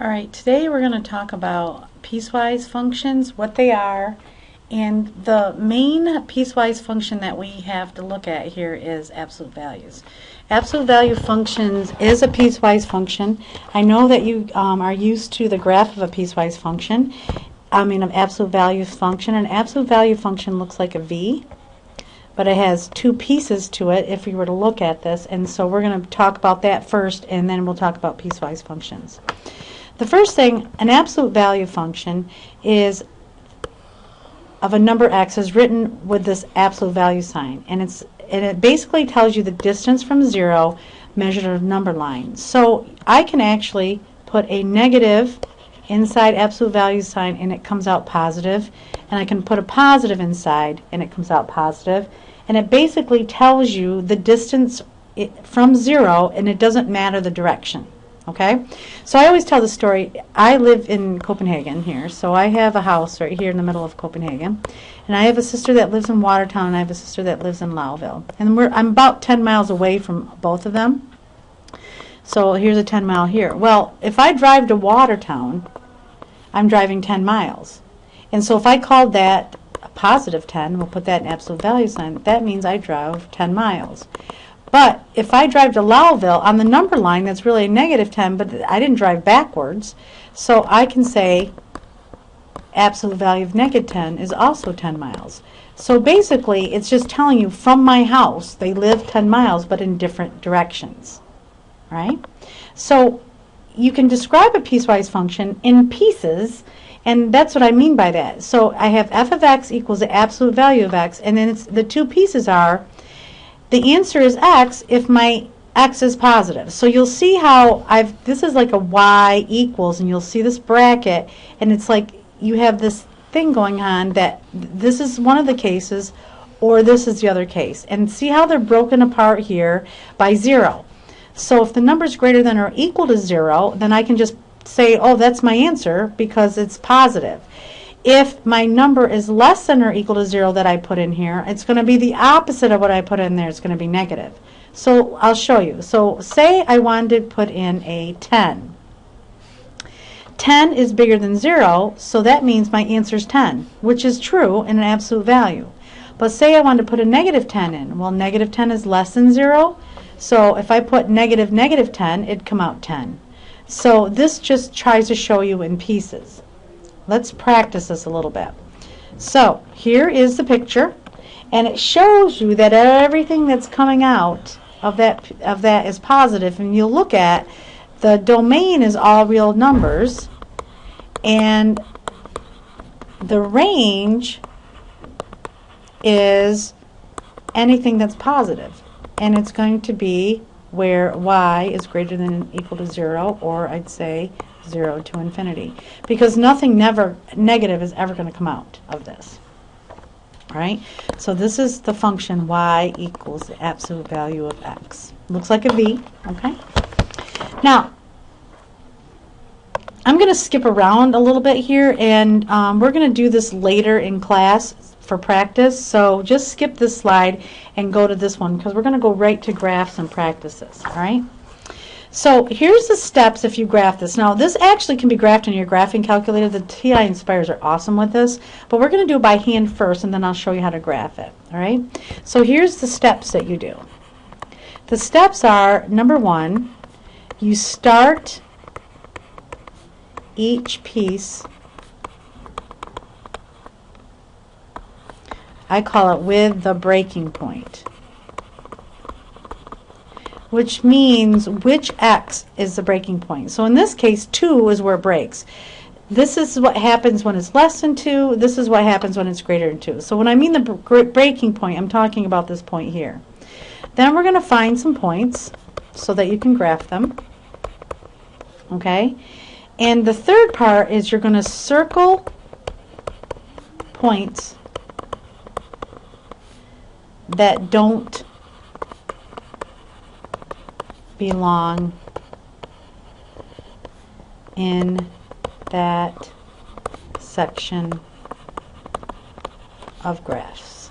Alright, today we're going to talk about piecewise functions, what they are, and the main piecewise function that we have to look at here is absolute values. Absolute value functions is a piecewise function. I know that you are used to the graph of a piecewise function, of absolute value function. An absolute value function looks like a V, but it has two pieces to it if we were to look at this, and so we're going to talk about that first, and then we'll talk about piecewise functions. The first thing, an absolute value function is of a number x is written with this absolute value sign, and it basically tells you the distance from 0 measured on a number line. So I can actually put a negative inside absolute value sign and it comes out positive, and I can put a positive inside and it comes out positive, and it basically tells you the distance from 0, and it doesn't matter the direction. Okay, so I always tell the story. I live in Copenhagen here, so I have a house right here in the middle of Copenhagen, and I have a sister that lives in Watertown, and I have a sister that lives in Lowville, and I'm about 10 miles away from both of them. So here's a 10 mile here. Well, if I drive to Watertown, I'm driving 10 miles, and so if I called that a positive 10, we'll put that in absolute value sign, that means I drove 10 miles. But if I drive to Lowville, on the number line, that's really a negative 10, but I didn't drive backwards. So I can say absolute value of negative 10 is also 10 miles. So basically, it's just telling you from my house, they live 10 miles, but in different directions. Right? So you can describe a piecewise function in pieces, and that's what I mean by that. So I have f of x equals the absolute value of x, and then the two pieces are the answer is x if my x is positive. So you'll see how this is like a y equals, and you'll see this bracket, and it's like you have this thing going on that this is one of the cases or this is the other case. And see how they're broken apart here by 0. So if the number is greater than or equal to 0, then I can just say, oh, that's my answer because it's positive. If my number is less than or equal to 0 that I put in here, it's going to be the opposite of what I put in there. It's going to be negative. So I'll show you. So say I wanted to put in a 10. 10 is bigger than 0, so that means my answer is 10, which is true in an absolute value. But say I wanted to put a negative 10 in. Well, negative 10 is less than 0, so if I put negative 10, it'd come out 10. So this just tries to show you in pieces. Let's practice this a little bit. So here is the picture, and it shows you that everything that's coming out of that is positive, and you'll look at the domain is all real numbers, and the range is anything that's positive, and it's going to be where y is greater than or equal to 0, or I'd say 0 to infinity, because nothing negative is ever going to come out of this. Right? So this is the function y equals the absolute value of x. Looks like a V. Okay? Now, I'm going to skip around a little bit here, and we're going to do this later in class for practice. So just skip this slide and go to this one, because we're going to go right to graphs and practices. All right? So here's the steps if you graph this. Now this actually can be graphed in your graphing calculator. The TI Inspires are awesome with this, but we're going to do it by hand first, and then I'll show you how to graph it. All right? So here's the steps that you do. The steps are, number 1, you start each piece, I call it with the breaking point, which means which x is the breaking point. So in this case, 2 is where it breaks. This is what happens when it's less than 2. This is what happens when it's greater than 2. So when I mean the breaking point, I'm talking about this point here. Then we're going to find some points so that you can graph them. Okay? And the third part is you're going to circle points that don't belong in that section of graphs.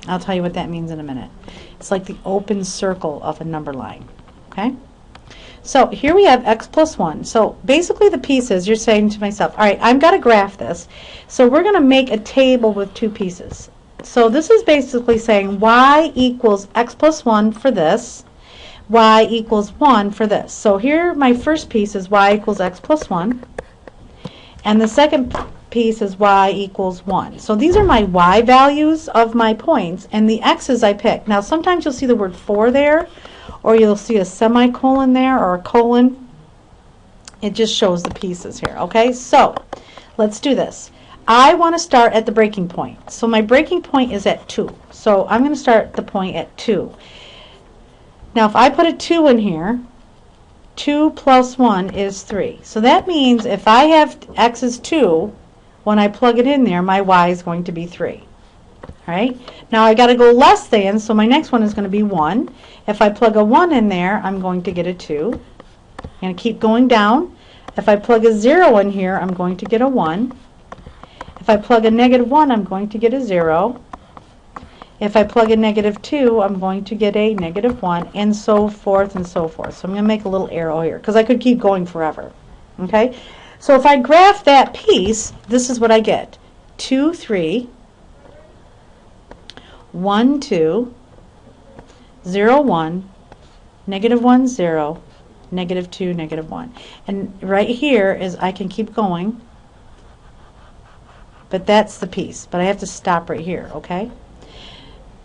I'll tell you what that means in a minute. It's like the open circle of a number line. Okay? So here we have x plus 1. So basically the pieces, you're saying to myself, all right, I've got to graph this. So we're going to make a table with two pieces. So this is basically saying y equals x plus 1 for this, y equals 1 for this. So here my first piece is y equals x plus 1, and the second piece is y equals 1. So these are my y values of my points, and the x's I pick. Now sometimes you'll see the word for there, or you'll see a semicolon there or a colon. It just shows the pieces here, okay? So let's do this. I want to start at the breaking point. So my breaking point is at 2. So I'm going to start the point at 2. Now if I put a 2 in here, 2 plus 1 is 3. So that means if I have x is 2, when I plug it in there, my y is going to be 3. Right? Now I got to go less than, so my next one is going to be 1. If I plug a 1 in there, I'm going to get a 2. I'm going to keep going down. If I plug a 0 in here, I'm going to get a 1. If I plug a negative 1, I'm going to get a 0. If I plug a negative 2, I'm going to get a negative 1, and so forth and so forth. So I'm going to make a little arrow here, because I could keep going forever. Okay? So if I graph that piece, this is what I get. 2, 3, 1, 2, 0, 1, negative 1, 0, negative 2, negative 1. And right here is I can keep going, but that's the piece. But I have to stop right here, okay?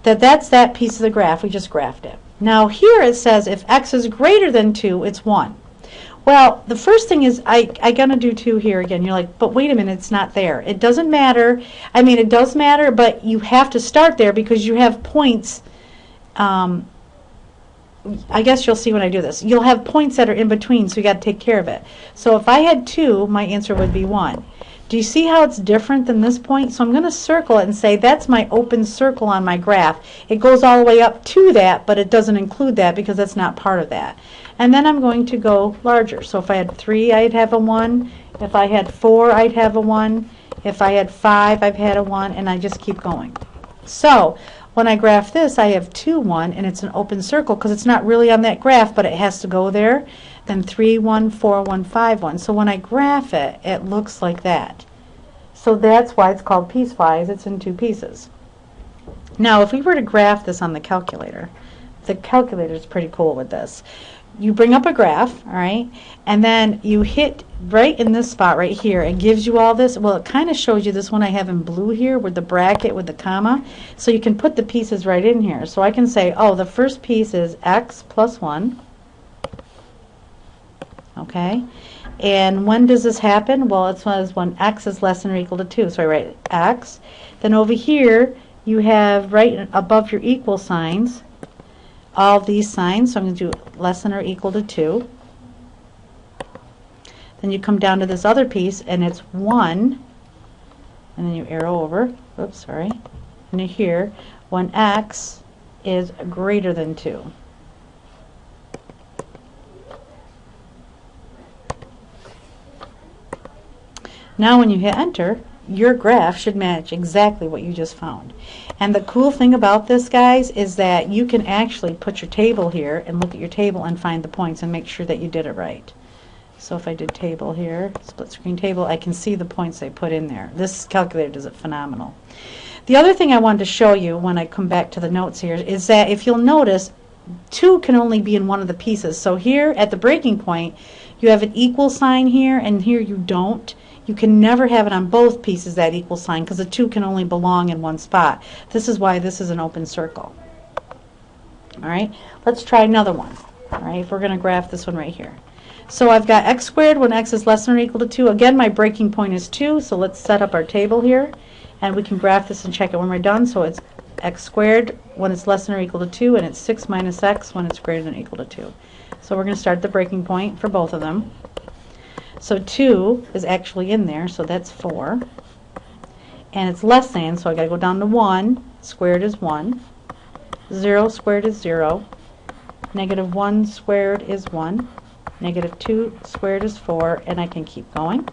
That's that piece of the graph. We just graphed it. Now here it says if x is greater than 2, it's 1. Well, the first thing is I gonna do 2 here again. You're like, but wait a minute, it's not there. It doesn't matter. I mean, it does matter, but you have to start there because you have points. I guess you'll see when I do this. You'll have points that are in between, so you got to take care of it. So if I had 2, my answer would be 1. Do you see how it's different than this point? So I'm going to circle it and say that's my open circle on my graph. It goes all the way up to that, but it doesn't include that because that's not part of that. And then I'm going to go larger. So if I had 3, I'd have a 1. If I had 4, I'd have a 1. If I had 5, I've had a 1, and I just keep going. So when I graph this, I have 2, 1, and it's an open circle because it's not really on that graph, but it has to go there. Then 3, 1, 4, 1, 5, 1. So when I graph it, it looks like that. So that's why it's called piecewise. It's in 2 pieces. Now if we were to graph this on the calculator is pretty cool with this. You bring up a graph, all right, and then you hit right in this spot right here. It gives you all this. Well, it kind of shows you this one I have in blue here with the bracket with the comma. So you can put the pieces right in here. So I can say, oh, the first piece is x plus 1. Okay. And when does this happen? Well, it says when x is less than or equal to 2. So I write x. Then over here, you have right above your equal signs, all these signs. So I'm going to do less than or equal to 2. Then you come down to this other piece, and it's 1. And then you arrow over. Oops, sorry. And here, when x is greater than 2. Now when you hit enter, your graph should match exactly what you just found. And the cool thing about this, guys, is that you can actually put your table here and look at your table and find the points and make sure that you did it right. So if I did table here, split screen table, I can see the points I put in there. This calculator does it phenomenal. The other thing I wanted to show you when I come back to the notes here is that if you'll notice, 2 can only be in one of the pieces. So here at the breaking point, you have an equal sign here, and here you don't. You can never have it on both pieces, that equal sign, because the 2 can only belong in one spot. This is why this is an open circle. All right, let's try another one. All right, we're going to graph this one right here. So I've got x squared when x is less than or equal to 2. Again, my breaking point is 2, so let's set up our table here, and we can graph this and check it when we're done. So it's x squared when it's less than or equal to 2, and it's 6 minus x when it's greater than or equal to 2. So we're going to start the breaking point for both of them. So 2 is actually in there, so that's 4. And it's less than, so I got to go down to 1. Squared is 1. 0 squared is 0. Negative 1 squared is 1. Negative 2 squared is 4, and I can keep going.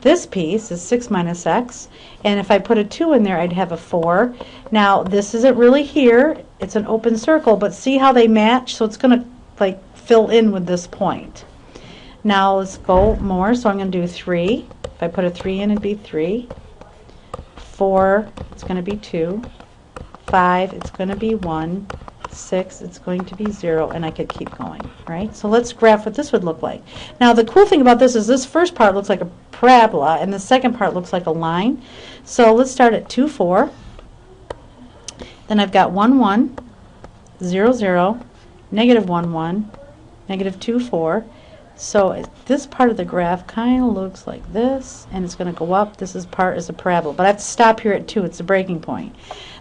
This piece is 6 minus x, and if I put a 2 in there, I'd have a 4. Now, this isn't really here. It's an open circle, but see how they match? So it's going to like fill in with this point. Now let's go more. So I'm going to do 3. If I put a 3 in, it'd be 3. 4, it's going to be 2. 5, it's going to be 1. 6, it's going to be 0, and I could keep going, right? So let's graph what this would look like. Now the cool thing about this is this first part looks like a parabola, and the second part looks like a line. So let's start at 2, 4. Then I've got 1, 1, 0, 0, negative 1, 1, negative 2, 4. So this part of the graph kind of looks like this, and it's going to go up. This part is a parabola, but I have to stop here at 2. It's the breaking point.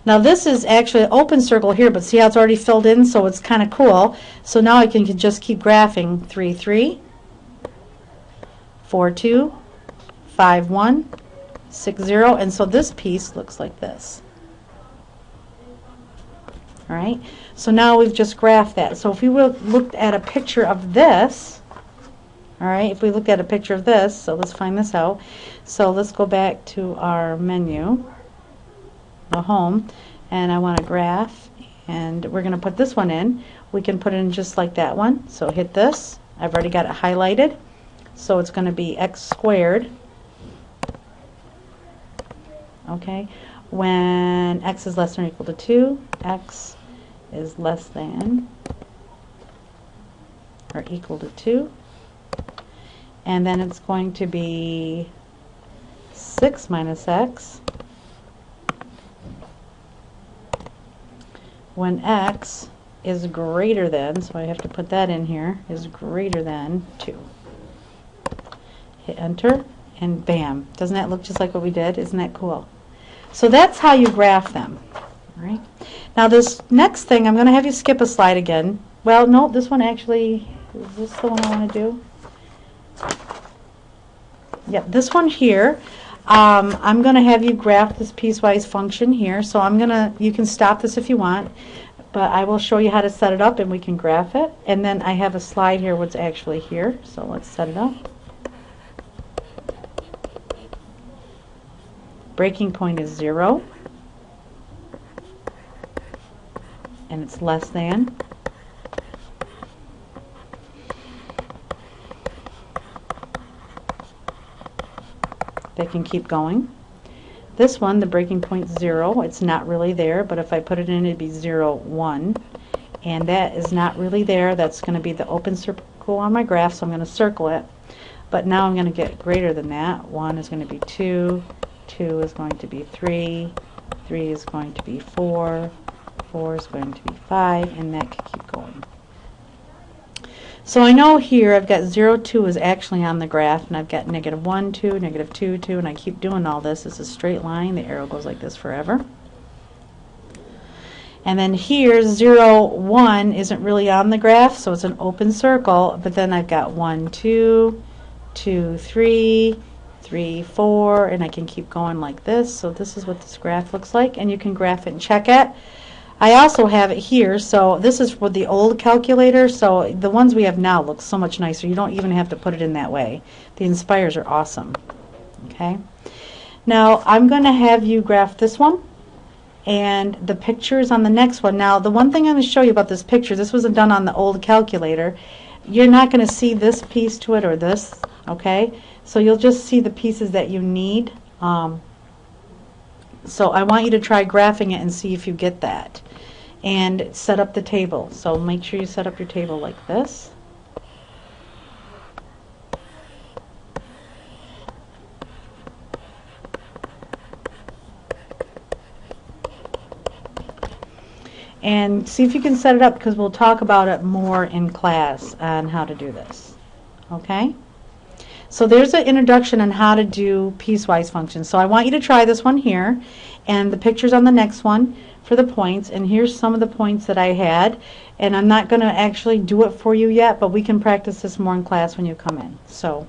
Now this is actually an open circle here, but see how it's already filled in, so it's kind of cool. So now I can just keep graphing 3, 3, 4, 2, 5, 1, 6, 0, and so this piece looks like this. All right, so now we've just graphed that. So if we looked at a picture of this, all right, if we looked at a picture of this, so let's find this out. So let's go back to our menu, the home, and I want to graph, and we're going to put this one in. We can put it in just like that one. So hit this. I've already got it highlighted. So it's going to be x squared. Okay, when x is less than or equal to 2, x is less than or equal to 2. And then it's going to be 6 minus x when x is greater than, so I have to put that in here, is greater than 2. Hit enter, and bam. Doesn't that look just like what we did? Isn't that cool? So that's how you graph them. All right. Now this next thing, I'm going to have you skip a slide again. Well, no, this one actually, is this the one I want to do? Yep, this one here, I'm going to have you graph this piecewise function here. So you can stop this if you want, but I will show you how to set it up and we can graph it. And then I have a slide here what's actually here. So let's set it up. Breaking point is 0, and it's less than. They can keep going. This one, the breaking point 0, it's not really there, but if I put it in, it'd be 0, 1. And that is not really there. That's going to be the open circle on my graph, so I'm going to circle it. But now I'm going to get greater than that. 1 is going to be 2, 2 is going to be 3, 3 is going to be 4, 4 is going to be 5, and that can keep going. So I know here I've got 0, 2 is actually on the graph, and I've got negative 1, 2, negative 2, 2, and I keep doing all this. It's a straight line. The arrow goes like this forever. And then here 0, 1 isn't really on the graph, so it's an open circle, but then I've got 1, 2, 2, 3, 3, 4, and I can keep going like this. So this is what this graph looks like, and you can graph it and check it. I also have it here, so this is for the old calculator, so the ones we have now look so much nicer. You don't even have to put it in that way. The Inspires are awesome. Okay. Now I'm going to have you graph this one and the pictures on the next one. Now the one thing I'm going to show you about this picture, this wasn't done on the old calculator. You're not going to see this piece to it or this, okay? So you'll just see the pieces that you need. So I want you to try graphing it and see if you get that. And set up the table. So make sure you set up your table like this. And see if you can set it up, because we'll talk about it more in class on how to do this. Okay? So there's an introduction on how to do piecewise functions. So I want you to try this one here, and the pictures on the next one for the points. And here's some of the points that I had. And I'm not going to actually do it for you yet, but we can practice this more in class when you come in. So